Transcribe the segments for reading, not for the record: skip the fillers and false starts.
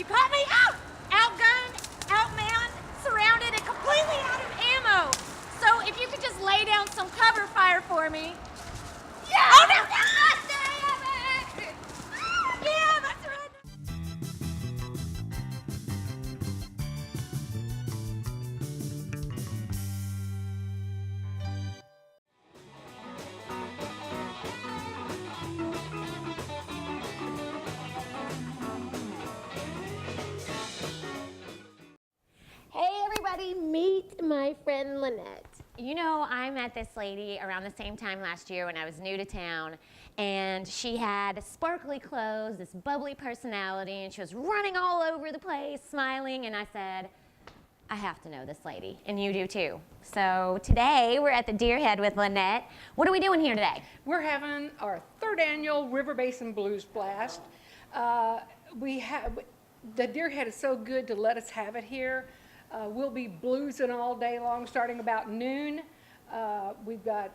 You caught me out! Outgunned, outmanned, surrounded, and completely out of ammo. So if you could just lay down some cover fire for me. Yeah! Oh, no! God damn it! Yeah, that's right. Hey everybody, meet my friend Lynette. You know, I met this lady around the same time last year when I was new to town, and she had sparkly clothes, this bubbly personality, and she was running all over the place, smiling, and I said, I have to know this lady, and you do too. So today, we're at the Deer Head with Lynette. What are we doing here today? We're having our 3rd annual River Basin Blues Blast. The Deer Head is so good to let us have it here. We'll be bluesing all day long, starting about noon. We've got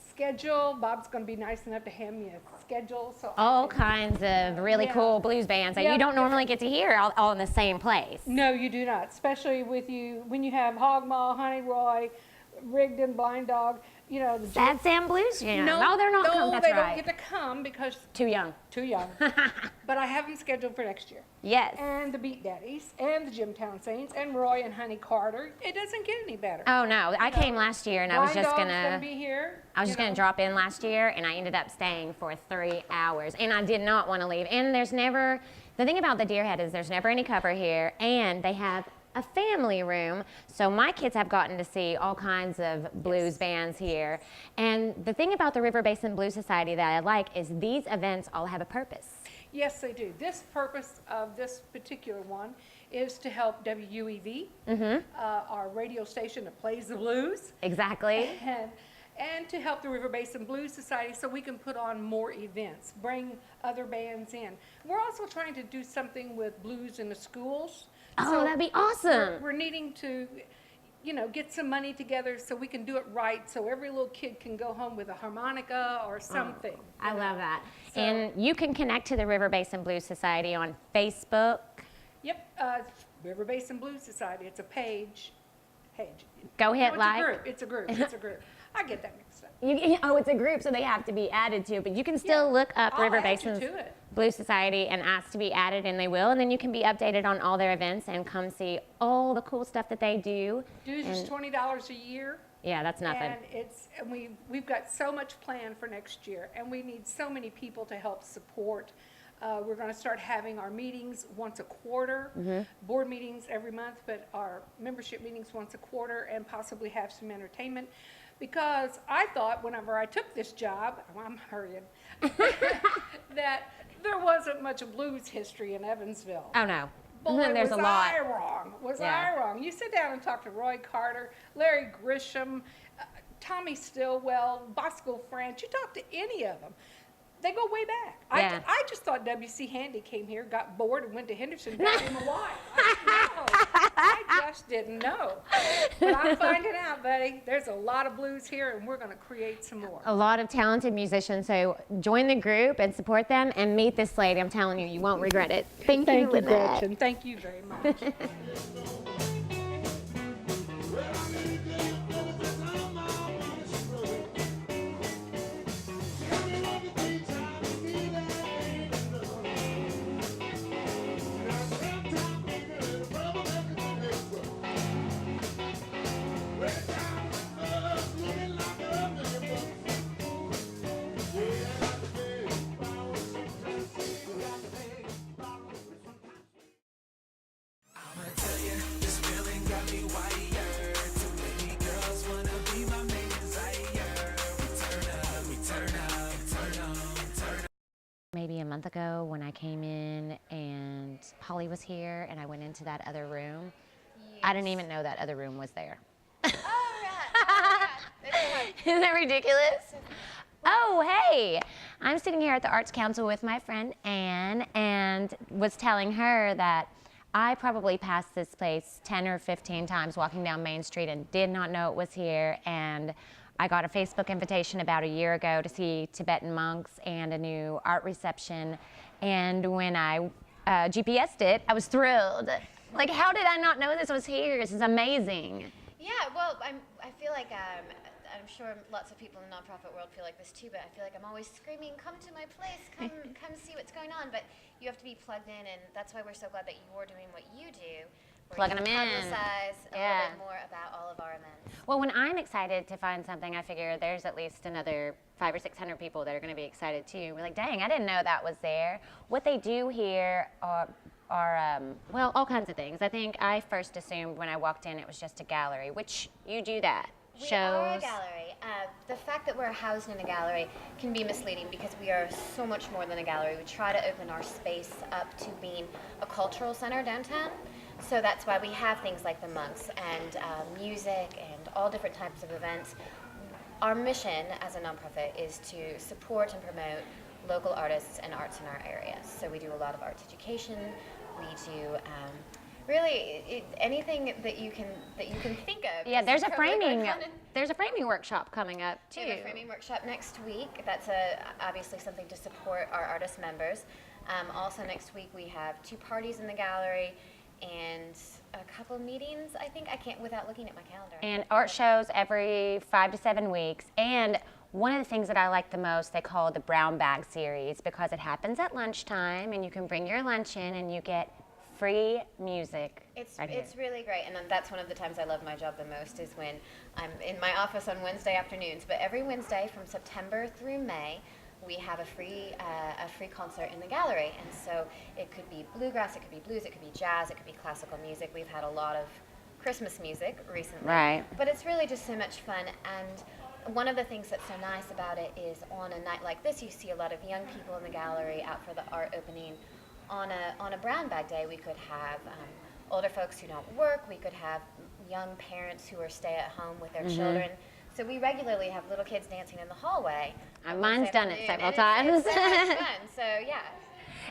schedule. Bob's going to be nice enough to hand me a schedule. So All kinds of really cool blues bands that you don't normally get to hear all in the same place. No, you do not, especially when you have Hog Maw, Honey Roy, Rigdon, Blind Dog. You know, the Sad Sam Blues? Yeah. No, they're not coming. That's they right. don't get to come because Too young. too young. But I have them scheduled for next year. Yes. And the Beat Daddies, and the Jimtown Saints, and Roy and Honey Carter. It doesn't get any better. Oh no, I came last year and I was just gonna be here. I was just gonna drop in last year and I ended up staying for 3 hours and I did not want to leave. And the thing about the Deer Head is there's never any cover here and they have a family room, so my kids have gotten to see all kinds of blues bands here. And the thing about the River Basin Blues Society that I like is these events all have a purpose. Yes, they do. This purpose of this particular one is to help WUEV, our radio station that plays the blues. Exactly. And to help the River Basin Blues Society so we can put on more events, bring other bands in. We're also trying to do something with blues in the schools. Oh, So that'd be awesome. We're needing to, get some money together so we can do it right, so every little kid can go home with a harmonica or something. I love that. So- And you can connect to the River Basin Blues Society on Facebook. Yep, River Basin Blues Society. It's a page. Go hit No, like. It's a group. It's a group. I get that mixed up. It's a group, so they have to be added to. But you can still look up I'll River add you Basin to it. Blues Society and ask to be added, and they will. And then you can be updated on all their events and come see all the cool stuff that they do. Dues is $20 a year. Yeah, that's nothing. And we've got so much planned for next year, and we need so many people to help support. We're going to start having our meetings once a quarter, board meetings every month, but our membership meetings once a quarter, and possibly have some entertainment. Because I thought whenever I took this job, I'm hurrying, that there wasn't much blues history in Evansville. Oh no. Boy, There's a lot. I wrong? Was Yeah. I wrong? You sit down and talk to Roy Carter, Larry Grisham, Tommy Stillwell, Bosco French. You talk to any of them, they go way back. Yeah. I just thought W.C. Handy came here, got bored, and went to Henderson, got him a wife. I just didn't know. But I'm finding out, buddy. There's a lot of blues here, and we're going to create some more. A lot of talented musicians, so join the group and support them and meet this lady. I'm telling you, you won't regret it. Thank you, Lynette. Gretchen. Thank you very much. Maybe a month ago when I came in and Holly was here and I went into that other room. I didn't even know that other room was there. Oh, right. Isn't that ridiculous? Oh, hey, I'm sitting here at the Arts Council with my friend Anne and was telling her that I probably passed this place 10 or 15 times walking down Main Street and did not know it was here. And I got a Facebook invitation about a year ago to see Tibetan monks and a new art reception. And when I GPSed it. I was thrilled. Like, how did I not know this was here? This is amazing. Yeah, well, I feel like I'm sure lots of people in the nonprofit world feel like this too, but I feel like I'm always screaming, come to my place, come see what's going on. But you have to be plugged in, and that's why we're so glad that you're doing what you do. Plugging them in. Publicize a little bit more about all of our events. Well, when I'm excited to find something, I figure there's at least another 500 or 600 people that are going to be excited too. We're like, dang, I didn't know that was there. What they do here are well, all kinds of things. I think I first assumed when I walked in it was just a gallery, which you do that. We are a gallery. The fact that we're housed in a gallery can be misleading because we are so much more than a gallery. We try to open our space up to being a cultural center downtown. So that's why we have things like the monks and music and all different types of events. Our mission as a nonprofit is to support and promote local artists and arts in our area. So we do a lot of arts education. We do really anything that you can think of. Yeah, there's a framing workshop coming up too. We have a framing workshop next week. That's obviously something to support our artist members. Also next week we have 2 parties in the gallery and a couple meetings, I think. I can't without looking at my calendar. And art shows every 5 to 7 weeks. And one of the things that I like the most, they call the brown bag series because it happens at lunchtime and you can bring your lunch in and you get free music. It's really great, and that's one of the times I love my job the most is when I'm in my office on Wednesday afternoons. But every Wednesday from September through May, we have a free concert in the gallery, and so it could be bluegrass, it could be blues, it could be jazz, it could be classical music. We've had a lot of Christmas music recently, right? But it's really just so much fun. And one of the things that's so nice about it is on a night like this, you see a lot of young people in the gallery out for the art opening. On a brown bag day, we could have older folks who don't work. We could have young parents who are stay at home with their children. So we regularly have little kids dancing in the hallway. Mine's done it several times. It's so much fun. So yeah.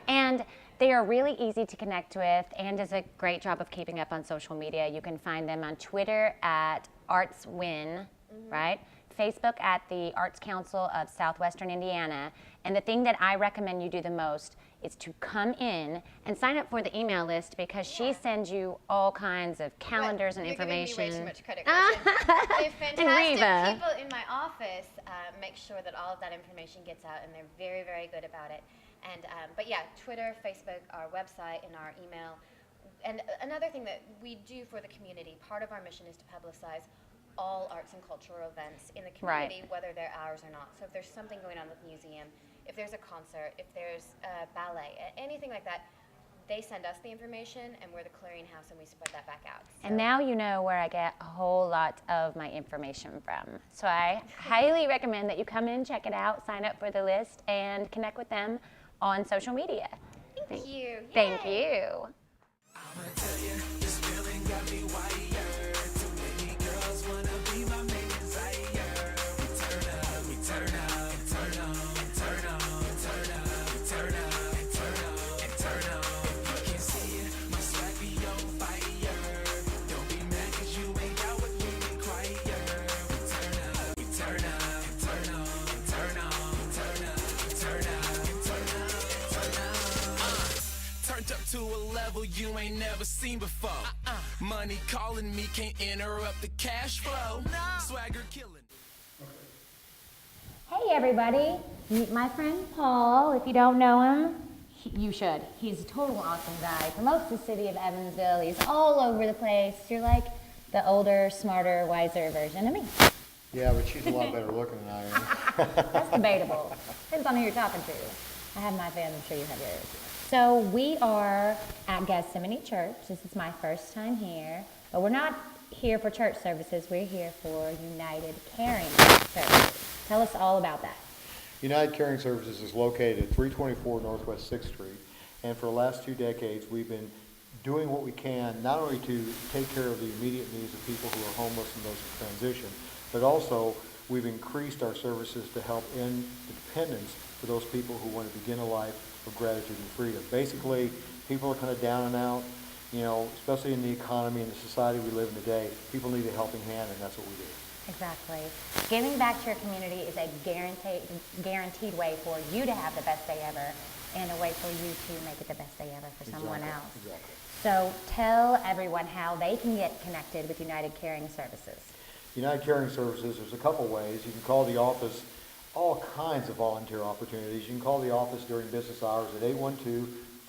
And they are really easy to connect with and does a great job of keeping up on social media. You can find them on Twitter at ArtsWin, right? Facebook at the Arts Council of Southwestern Indiana. And the thing that I recommend you do the most is to come in and sign up for the email list because she sends you all kinds of calendars and information. You're giving me way too much credit, Gretchen. The fantastic Reva. people in my office make sure that all of that information gets out, and they're very, very good about it. And but yeah, Twitter, Facebook, our website, and our email. And another thing that we do for the community, part of our mission is to publicize all arts and cultural events in the community, whether they're ours or not. So if there's something going on with the museum, if there's a concert, if there's a ballet, anything like that, they send us the information and we're the clearinghouse and we spread that back out. So. And now you know where I get a whole lot of my information from. So I highly recommend that you come in, check it out, sign up for the list, and connect with them on social media. Thank you. Thank Yay. you. I'ma tell you, this feeling got me wired. Too many girls wanna be my main desire. We turn up, we turn up, turn on, turn on, turn up, we turn up, and turn on, and turn on. If you can see it, my swag be on fire. Don't be mad 'cause you ain't got what you require. We turn up, we turn up, and turn on, turn on, turn up, turn up, and turn up, turn up. Turned up to a level you ain't never seen before. Money calling me, can't interrupt the cash flow. Swagger killing. Hey everybody, meet my friend Paul. If you don't know him, you should. He's a total awesome guy. Promotes the city of Evansville. He's all over the place. You're like the older, smarter, wiser version of me. Yeah, but she's a lot better looking than I am. That's debatable. Depends on who you're talking to. I have my fan, I'm sure you have yours. So we are at Gethsemane Church. This is my first time here, but we're not here for church services. We're here for United Caring Services. Tell us all about that. United Caring Services is located at 324 Northwest 6th Street, and for the last 2 decades, we've been doing what we can, not only to take care of the immediate needs of people who are homeless and those in transition, but also we've increased our services to help end the dependence for those people who want to begin a life of gratitude and freedom. Basically, people are kind of down and out, you know, especially in the economy and the society we live in today. People need a helping hand, and that's what we do. Exactly. Giving back to your community is a guaranteed way for you to have the best day ever, and a way for you to make it the best day ever for someone else. Exactly. So tell everyone how they can get connected with United Caring Services. United Caring Services, there's a couple ways. You can call the office, all kinds of volunteer opportunities. You can call the office during business hours at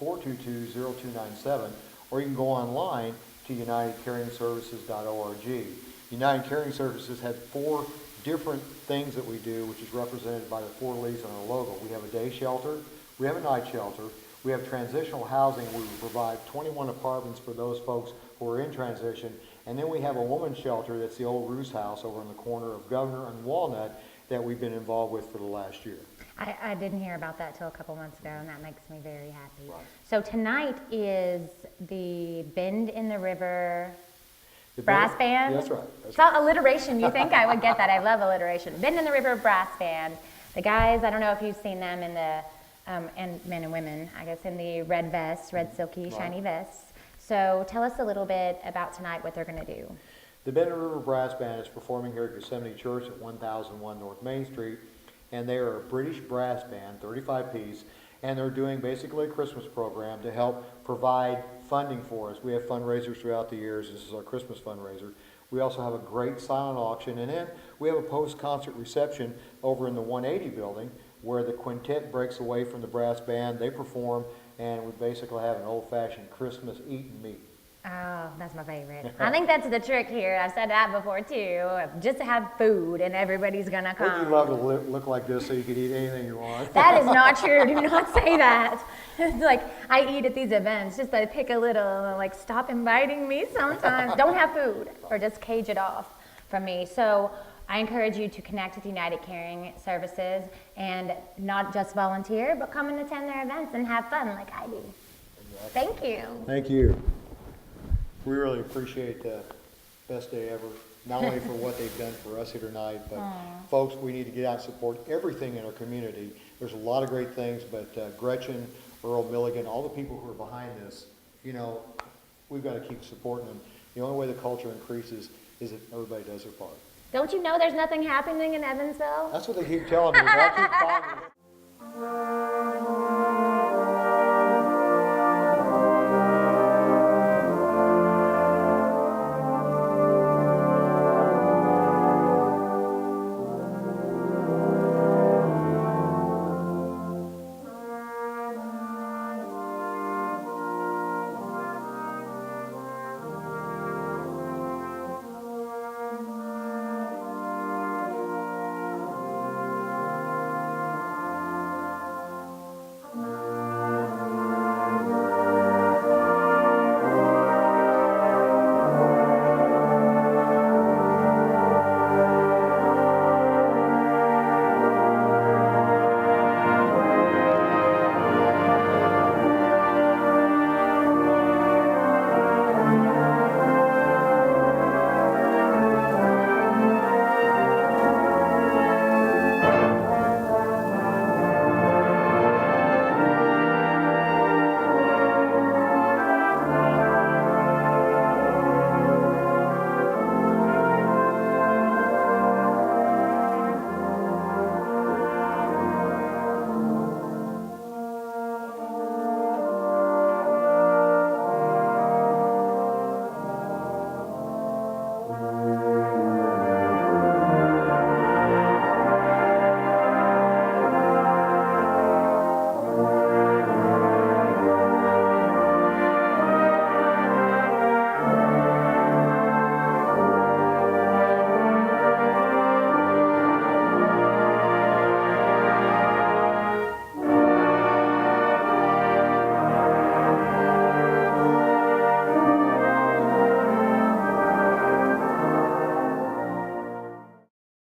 812-422-0297, or you can go online to unitedcaringservices.org. United Caring Services has 4 different things that we do, which is represented by the 4 leaves on our logo. We have a day shelter, we have a night shelter, we have transitional housing where we provide 21 apartments for those folks who are in transition, and then we have a woman's shelter that's the old Roos House over in the corner of Governor and Walnut that we've been involved with for the last year. I didn't hear about that till a couple months ago, and that makes me very happy. Right. So tonight is the Bend in the River The Brass band- Band? That's right. It's all alliteration. You think I would get that. I love alliteration. Bend in the River Brass Band. The guys, I don't know if you've seen them in the, and men and women, I guess, in the red vests, red silky, shiny vests. So tell us a little bit about tonight, what they're going to do. The Bend River Brass Band is performing here at Yosemite Church at 1001 North Main Street, and they are a British brass band, 35-piece, and they're doing basically a Christmas program to help provide funding for us. We have fundraisers throughout the years. This is our Christmas fundraiser. We also have a great silent auction, and then we have a post-concert reception over in the 180 building where the quintet breaks away from the brass band. They perform, and we basically have an old-fashioned Christmas eat and meet. Oh, that's my favorite. I think that's the trick here. I've said that before too. Just to have food and everybody's gonna come. Wouldn't you love to look like this so you could eat anything you want? That is not true. Do not say that. It's like I eat at these events. Just I pick a little and like stop inviting me sometimes. Don't have food or just cage it off from me. So I encourage you to connect with United Caring Services and not just volunteer, but come and attend their events and have fun like I do. Thank you. Thank you. We really appreciate the best day ever, not only for what they've done for us here tonight, but folks, we need to get out and support everything in our community. There's a lot of great things, but Gretchen, Earl Milligan, all the people who are behind this, you know, we've got to keep supporting them. The only way the culture increases is if everybody does their part. Don't you know there's nothing happening in Evansville? That's what they keep telling me, but I keep finding it.